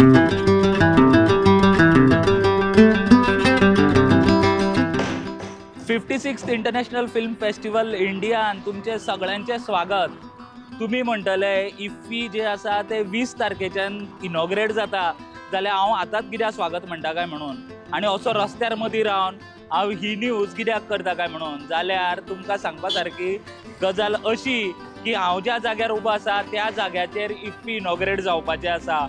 56th international film festival Indian तुमचे सगळ्यांचे स्वागत। तुम्ही म्हणटले इफ्फी जे आसा ते 20 तारखेच्यान इनॉग्रेट जाता जाल्यार हांव आतांच कित्याक स्वागत म्हणटा काय म्हणून आनी असो रस्त्यार मदीं रावन हांव ही न्यूज कित्याक करता काय म्हणून जाल्यार तुमकां सांगपा सारकी गजाल अशी की हांव ज्या जाग्यार उबो आसा त्या जाग्याचेर इफ्फी इनॉग्रेट जावपाचें आसा।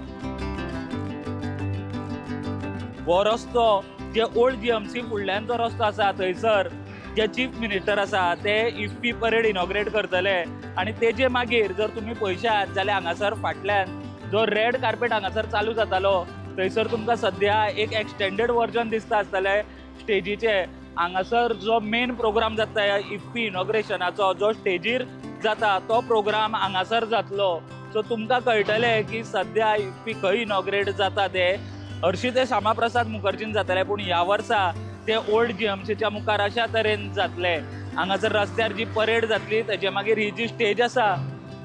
हो रस्तो जे ओल्ड जीएमसी फुडल्यान जो रस्तो आसा थंयसर जे चीफ मिनिस्टर आसा ते इफ्फी परेड इनॉग्रेट करतले आनी तेजे मागीर जर तुमी पळयशात जाल्यार हांगासर फाटल्यान जो रेड कार्पेट हांगासर चालू जातालो थंयसर तुमकां सद्या एक एक्सटेंडेड वर्जन दिसता आसतलें स्टेजीचे। हांगासर जो मेन प्रोग्राम जाता इफ्फी इनॉग्रेशनाचो जो स्टेजीर जाता तो प्रोग्राम हांगासर जातलो। सो तुमकां कळटलें की सद्या इफ्फी खंय इनॉग्रेट जाता ते हरशी ते श्यामाप्रसाद मुखर्जीन जातले पूण ह्या वर्सा ते ओल्ड जीएमसीच्या मुखार अशा तरेन जातले। हांगासर रस्त्यार जी परेड जातली तेजे मागीर ही जी स्टेज आसा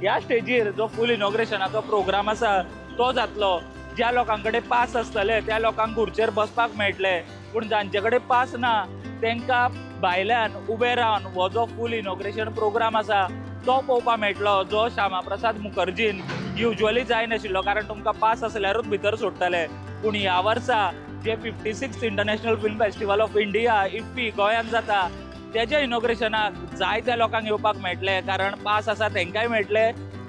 ह्या स्टेजीर जो फूल इनॉग्रेशनाचो प्रोग्राम आसा तो जातलो। ज्या लोकां कडेन पास आसतले त्या लोकांक खुर्चेर बसपाक मेळटले पूण जांचे कडेन पास ना तांकां भायल्यान उबे रावन हो जो फूल इनॉग्रेशन प्रोग्राम आसा तो पळोवपाक मेळटलो जो श्यामाप्रसाद मुखर्जीन युजली जायनाशिल्लो कारण तुमकां पास आसल्यारूच भितर सोडटले। पूण ह्या वर्सा जे 56th international film festival of India IFFI गोंयांत जाता तेज्या इनॉग्रेशनाक जायत्या लोकांक येवपाक मेळटले कारण पास आसा तांकांय मेळटले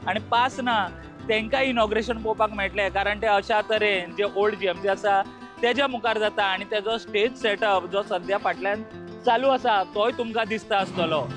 आनी पास ना तांकांय इनॉग्रेशन पळोवपाक मेळटले कारण ते अशा तरेन जे ओल्ड जीएमसी आसा तेज्या मुखार जाता आनी तेजो स्टेज सेटअप जो सद्या फाटल्यान चालू आसा तोय तुमकां दिसता आसतलो।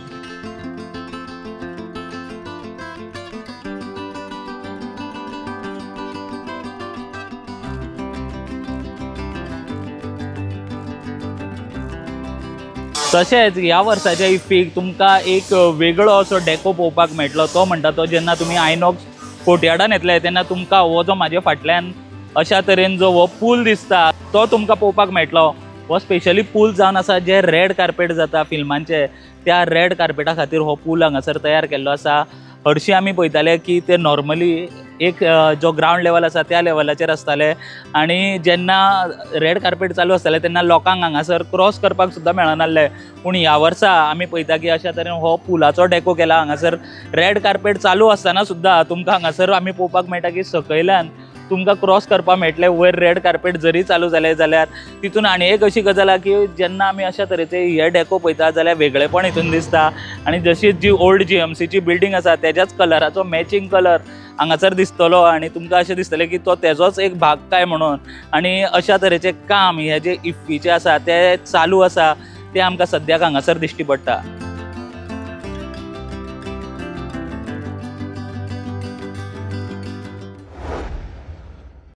तशेंच ह्या वर्साच्या इफ्फीक तुमकां एक वेगळो असो डेको पळोवपाक मेळटलो तो म्हणटा तो जेन्ना तुमी आयनॉक्स कोर्टयार्डान येतले तेन्ना तुमकां हो जो म्हाजे फाटल्यान अशा तरेन जो हो पूल दिसता तो तुमकां पळोवपाक मेळटलो। हो स्पेशली पूल जावन आसा जे रेड कार्पेट जाता फिल्मांचे त्या रेड कार्पेटा खातीर हो पूल हांगासर तयार केल्लो आसा। हरशीं आमी पळयताले की ते नॉर्मली एक जो ग्रावंड लेवल आसा त्या लेवलाचेर आसताले आनी जेन्ना रेड कार्पेट चालू आसताले तेन्ना लोकांक हांगासर क्रॉस करपाक सुद्दां मेळनासलें पूण ह्या वर्सा आमी पळयता की अशा तरेन हो पुलाचो डेको केला। हांगासर रेड कार्पेट चालू आसतना सुद्दां तुमकां हांगासर आमी पळोवपाक मेळटा की सकयल्यान तुमकां क्रॉस करपाक मेळटलें। वयर रेड कार्पेट जरी चालू जालें जाल्यार तितून आनी एक अशी गजाल आसा की जेन्ना आमी अशा तरेचे हे डेको पळयता जाल्यार वेगळेपण हितून दिसता आनी जशी जी ओल्ड जीएमसीची बिल्डींग आसा तेज्याच कलराचो मॅचिंग कलर हांगासर दिसतलो आनी तुमकां अशें दिसतलें की तो तेजोच एक भाग काय म्हणून। आनी अशा तरेचे काम हे जे इफ्फीचे आसा ते चालू आसा ते आमकां सद्याक हांगासर दिश्टी पडटा।